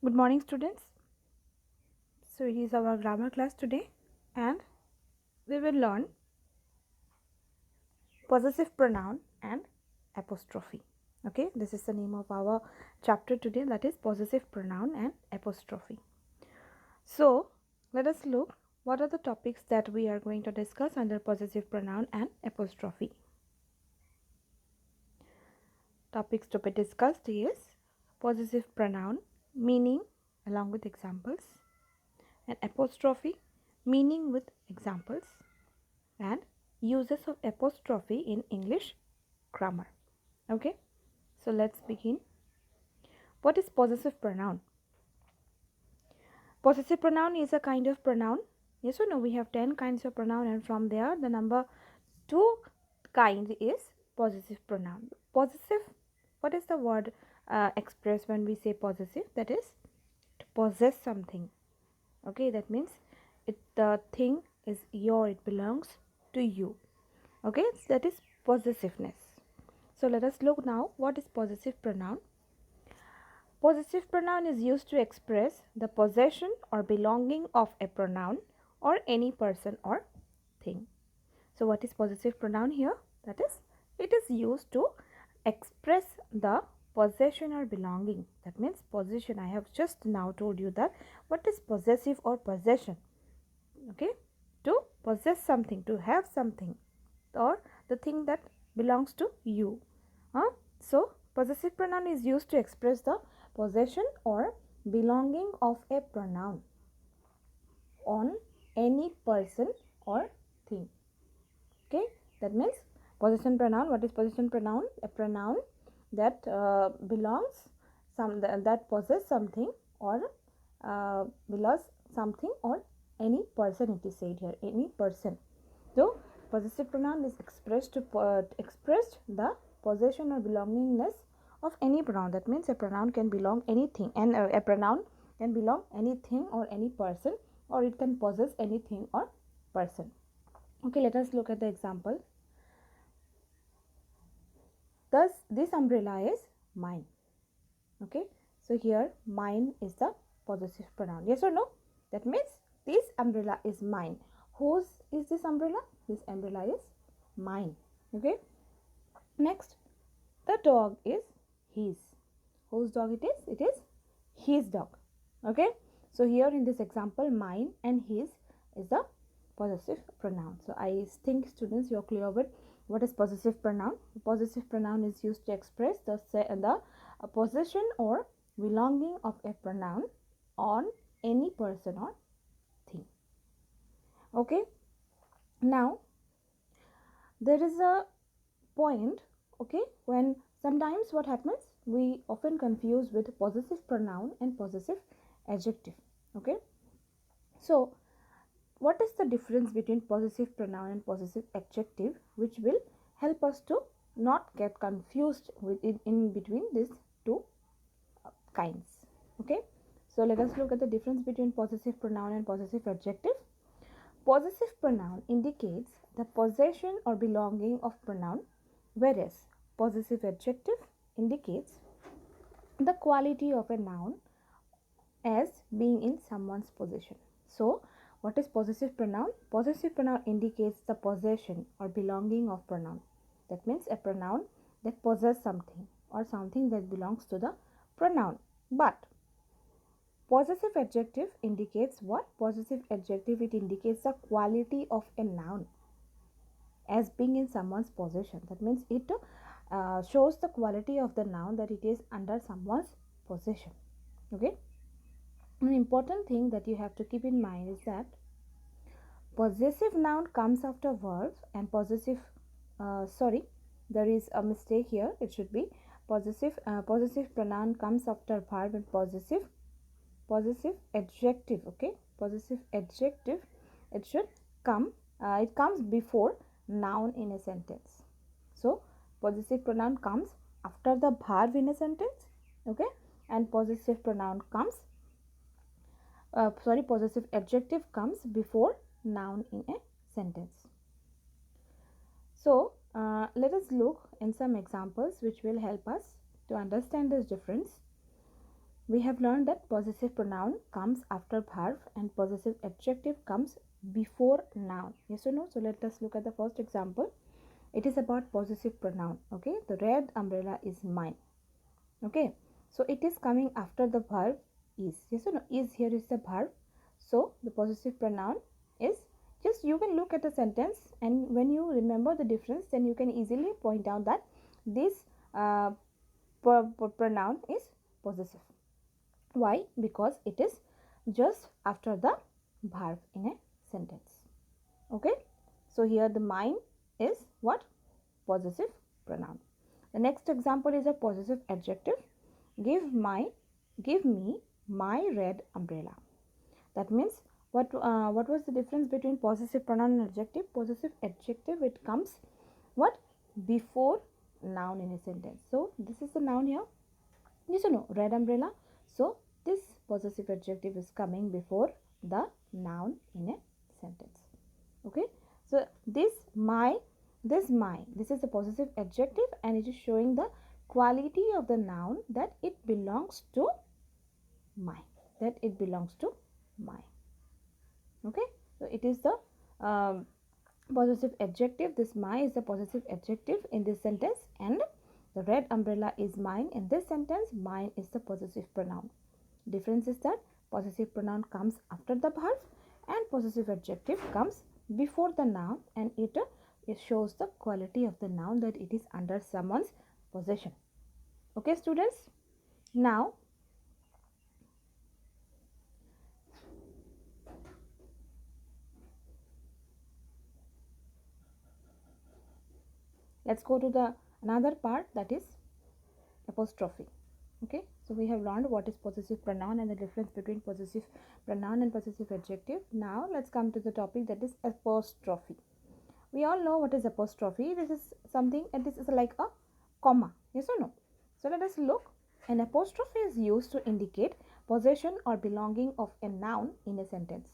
Good morning, students. So, it is our grammar class today, and we will learn possessive pronoun and apostrophe. Okay, this is the name of our chapter today, that is possessive pronoun and apostrophe. So, let us look what are the topics that we are going to discuss under possessive pronoun and apostrophe. Topics to be discussed is possessive pronoun, meaning along with examples, and apostrophe, meaning with examples, and uses of apostrophe in English grammar. Okay, so let's begin. What is possessive pronoun? Possessive pronoun is a kind of pronoun. Yes or no? We have 10 kinds of pronoun, and from there the number 2 kind is possessive pronoun. Possessive, what is the word expressed when we say possessive? That is to possess something. Okay, that means the thing is your, it belongs to you. Okay, so that is possessiveness. So let us look now what is possessive pronoun. Possessive pronoun is used to express the possession or belonging of a pronoun or any person or thing. So what is possessive pronoun here? That is, it is used to express the possession or belonging. That means possession. I have just now told you that what is possessive or possession. Okay, to possess something, to have something, or the thing that belongs to you. So possessive pronoun is used to express the possession or belonging of a pronoun on any person or thing. Okay, that means possession pronoun. What is possession pronoun? A pronoun that belongs that possess something or belongs something or any person. It is said here, any person. So possessive pronoun is expressed the possession or belongingness of any pronoun. That means a pronoun can belong anything, and a pronoun can belong anything or any person, or it can possess anything or person. Okay, let us look at the example. Thus, this umbrella is mine. Okay, so here mine is the possessive pronoun. Yes or no? That means this umbrella is mine. Whose is this umbrella? This umbrella is mine. Okay, next, the dog is his. Whose dog it is? It is his dog. Okay, so here in this example, mine and his is the possessive pronoun. So I think students, you are clear with what is possessive pronoun. Possessive pronoun is used to express the possession or belonging of a pronoun on any person or thing. Okay, now there is a point, okay, when sometimes what happens, we often confuse with possessive pronoun and possessive adjective. Okay, so what is the difference between possessive pronoun and possessive adjective, which will help us to not get confused with in between these two kinds. Okay, so let us look at the difference between possessive pronoun and possessive adjective. Possessive pronoun indicates the possession or belonging of pronoun, whereas possessive adjective indicates the quality of a noun as being in someone's possession. So, what is possessive pronoun? Possessive pronoun indicates the possession or belonging of pronoun. That means a pronoun that possesses something or something that belongs to the pronoun. But possessive adjective indicates what? Possessive adjective, it indicates the quality of a noun as being in someone's possession. That means it shows the quality of the noun, that it is under someone's possession. Okay. An important thing that you have to keep in mind is that possessive noun comes after verbs, and there is a mistake here. It should be possessive pronoun comes after verb, and possessive adjective. Okay, possessive adjective, it should come, it comes before noun in a sentence. So possessive pronoun comes after the verb in a sentence. Okay, and possessive pronoun comes possessive adjective comes before noun in a sentence. So let us look in some examples which will help us to understand this difference. we have learned that possessive pronoun comes after verb and possessive adjective comes before noun. Yes or no? So let us look at the first example. It is about possessive pronoun. Okay, the red umbrella is mine. Okay, so it is coming after the verb is. Yes or no? Is here is the verb. So the possessive pronoun is, just you can look at a sentence, and when you remember the difference, then you can easily point out that this pronoun is possessive. Why? Because it is just after the verb in a sentence. Okay, so here the mine is what? Possessive pronoun. The next example is a possessive adjective. Give me my red umbrella. That means what was the difference between possessive pronoun and adjective? Possessive adjective, it comes what? Before noun in a sentence. So this is the noun here. Yes or no? Red umbrella. So this possessive adjective is coming before the noun in a sentence. Okay, so this is the possessive adjective, and it is showing the quality of the noun, that it belongs to my, okay. So it is the possessive adjective. This my is the possessive adjective in this sentence, and the red umbrella is mine. In this sentence, mine is the possessive pronoun. Difference is that possessive pronoun comes after the verb and possessive adjective comes before the noun, and it shows the quality of the noun, that it is under someone's possession. Okay, students. Now let's go to the another part, that is apostrophe. Okay, so we have learned what is possessive pronoun and the difference between possessive pronoun and possessive adjective. Now let's come to the topic, that is apostrophe. We all know what is apostrophe. This is something, and this is like a comma. Yes or no? So let us look. An apostrophe is used to indicate possession or belonging of a noun in a sentence.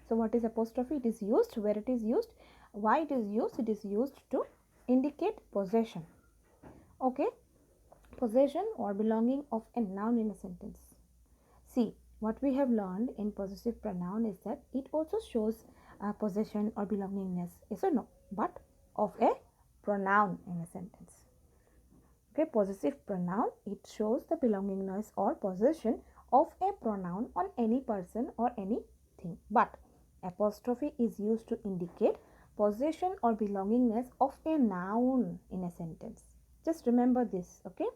So what is apostrophe? It is used, where it is used, why it is used? It is used to indicate possession. Okay, possession or belonging of a noun in a sentence. See, what we have learned in possessive pronoun is that it also shows possession or belongingness, yes or no, but of a pronoun in a sentence. Okay, possessive pronoun, it shows the belongingness or possession of a pronoun on any person or anything, but apostrophe is used to indicate possession or belongingness of a noun in a sentence. Just remember this. Okay,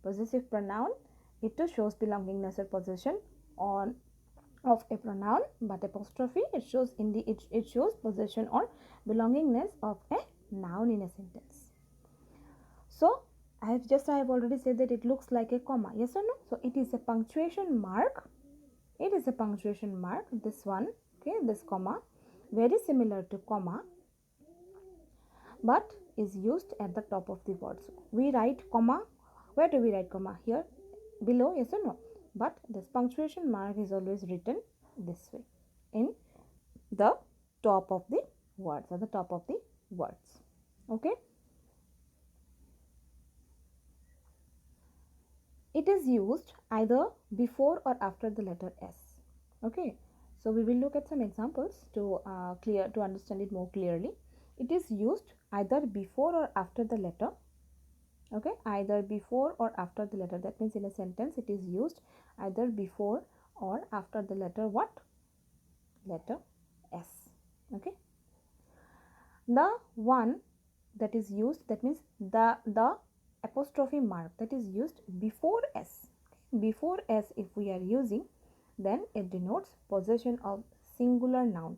possessive pronoun, it too shows belongingness or possession on of a pronoun, but apostrophe, it shows it shows possession or belongingness of a noun in a sentence. So I have already said that it looks like a comma. Yes or no? So it is a punctuation mark. It is a punctuation mark. This one, okay, this comma, very similar to comma, but is used at the top of the words. We write comma. Where do we write comma? Here below, yes or no? But this punctuation mark is always written this way, in the top of the words, at the top of the words. Okay, it is used either before or after the letter S. Okay, so we will look at some examples to understand it more clearly. It is used either before or after the letter. Okay, either before or after the letter. That means in a sentence it is used either before or after the letter what? Letter S. Okay, the one that is used, that means the apostrophe mark that is used before S. Before S, if we are using, then it denotes possession of singular noun.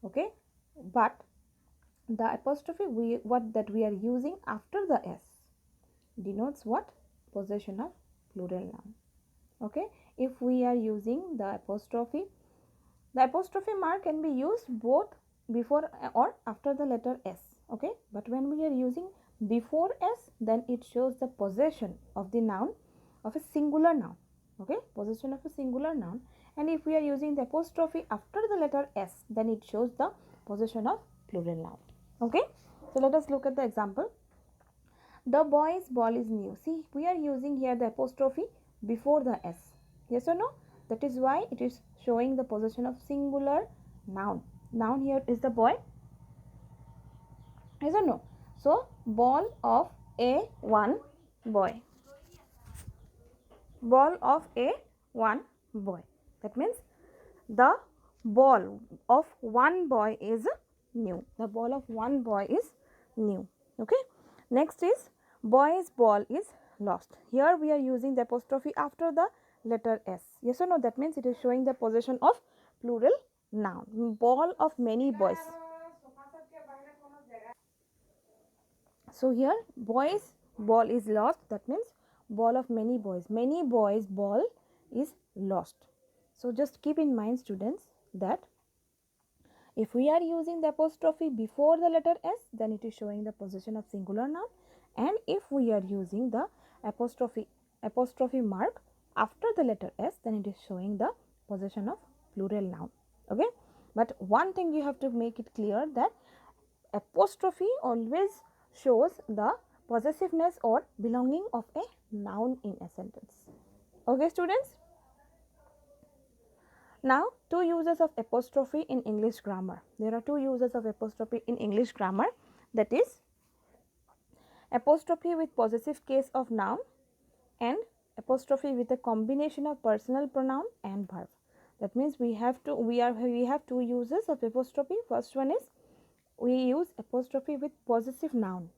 Okay, but the apostrophe we are using after the S denotes what? Possession of plural noun. Okay, if we are using the apostrophe mark can be used both before or after the letter S. Okay, but when we are using before S, then it shows the possession of the noun of a singular noun. Okay, possession of a singular noun. And if we are using the apostrophe after the letter S, then it shows the possession of plural noun. Okay, so let us look at the example. The boy's ball is new. See, we are using here the apostrophe before the S. Yes or no? That is why it is showing the possession of singular noun. Noun here is the boy. Yes or no? So ball of a one boy. Ball of a one boy. That means the ball of one boy is new. The ball of one boy is new. Okay. Next is boy's ball is lost. Here we are using the apostrophe after the letter S. Yes or no? That means it is showing the possession of plural noun. Ball of many boys. So here boys ball is lost. That means ball of many boys. Many boys ball is lost. So just keep in mind, students, that if we are using the apostrophe before the letter S, then it is showing the possession of singular noun. And if we are using the apostrophe mark after the letter S, then it is showing the possession of plural noun. Okay. But one thing you have to make it clear, that apostrophe always shows the possessiveness or belonging of a noun in a sentence. Okay, students. Now, two uses of apostrophe in English grammar. There are two uses of apostrophe in English grammar, that is apostrophe with possessive case of noun and apostrophe with a combination of personal pronoun and verb. That means we have two uses of apostrophe. First one is we use apostrophe with possessive noun.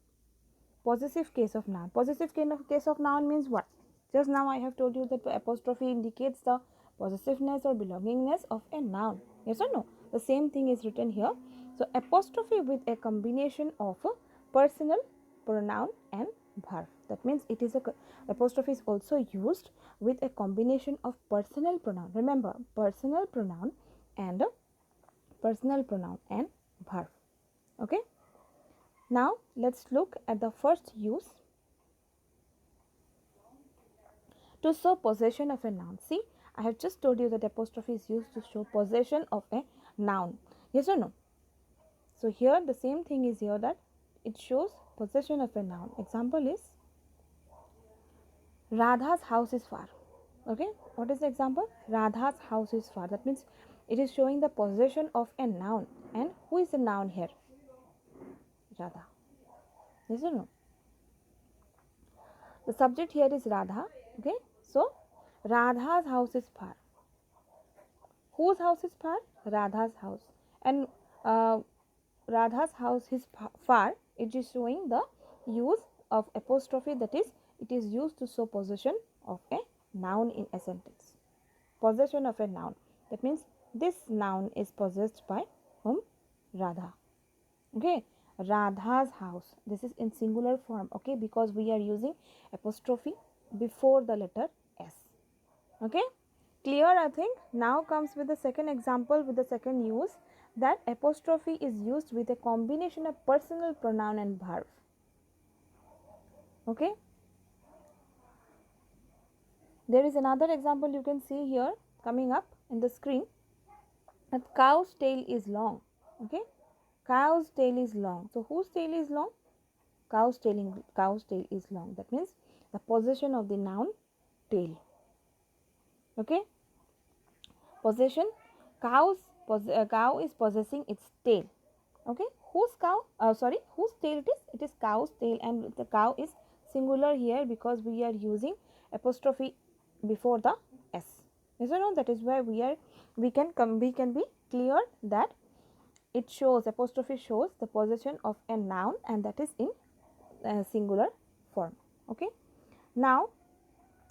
Possessive case of noun. Possessive case of noun means what? Just now I have told you that apostrophe indicates the possessiveness or belongingness of a noun. Yes or no? The same thing is written here. So apostrophe with a combination of a personal pronoun and verb. That means it is apostrophe is also used with a combination of personal pronoun. Remember, personal pronoun and verb. Okay. Now let's look at the first use, to show possession of a noun. See, I have just told you that apostrophe is used to show possession of a noun. Yes or no? So here the same thing is here, that it shows possession of a noun. Example is Radha's house is far. Okay, what is the example? Radha's house is far. That means it is showing the possession of a noun. And who is the noun here? Radha. Yes or no? The subject here is Radha. Okay, so Radha's house is far. Whose house is far? Radha's house. And Radha's house is far. It is showing the use of apostrophe, that is, it is used to show possession of a noun in a sentence. Possession of a noun. That means this noun is possessed by whom? Radha. Okay. Radha's house. This is in singular form. Okay. Because we are using apostrophe before the letter S. Okay. Clear, I think. Now comes with the second example, with the second use, that apostrophe is used with a combination of personal pronoun and verb. Okay. There is another example you can see here coming up in the screen, that cow's tail is long. Okay. Cow's tail is long. So whose tail is long? Cow's tail is long. That means the possession of the noun tail. Okay. Possession. Cow is possessing its tail. Okay. Whose cow? Whose tail it is? It is cow's tail, and the cow is singular here because we are using apostrophe before the S. Yes or no? That is why we can be clear that it shows, apostrophe shows the possession of a noun, and that is in singular form. Okay. Now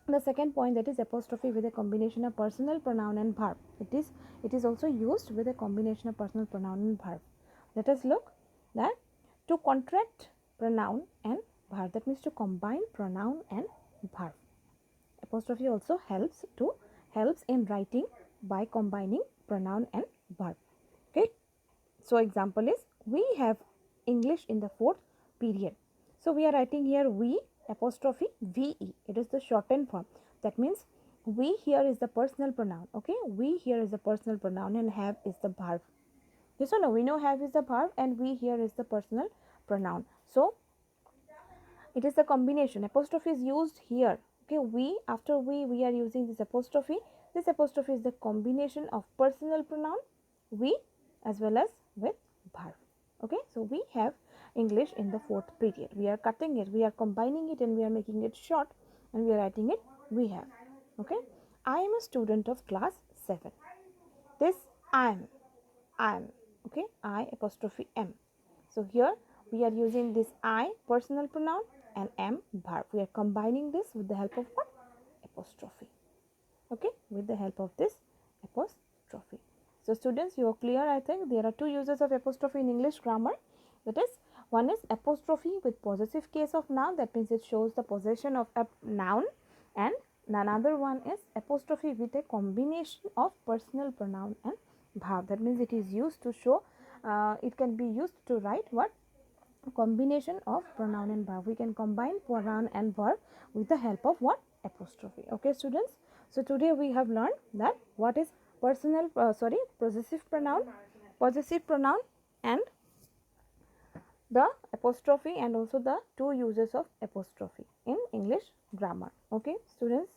the second point, that is apostrophe with a combination of personal pronoun and verb. It is also used with a combination of personal pronoun and verb. Let us look that to contract pronoun and verb, that means to combine pronoun and verb. Apostrophe also helps in writing by combining pronoun and verb. Okay. So example is, we have English in the fourth period. So we are writing here we apostrophe VE. It is the shortened form. That means we here is the personal pronoun. Okay. We here is the personal pronoun and have is the verb. Yes or no? We know have is the verb and we here is the personal pronoun. So it is the combination. Apostrophe is used here Okay, we, after we are using this apostrophe. This apostrophe is the combination of personal pronoun we as well as with verb. Okay, so we have English in the fourth period. We are cutting it, we are combining it, and we are making it short, and we are writing it we have. Okay, I am a student of class 7. This I am, okay, I apostrophe am. So here we are using this I personal pronoun and am verb. We are combining this with the help of what? Apostrophe. Okay, with the help of this apostrophe. So students, you are clear. I think there are two uses of apostrophe in English grammar. That is, one is apostrophe with possessive case of noun, that means it shows the possession of a noun, and another one is apostrophe with a combination of personal pronoun and verb. That means it is used to show, it can be used to write what? A combination of pronoun and verb. We can combine pronoun and verb with the help of what? Apostrophe. Okay students, so today we have learned that what is possessive pronoun and the apostrophe, and also the two uses of apostrophe in English grammar. Okay students.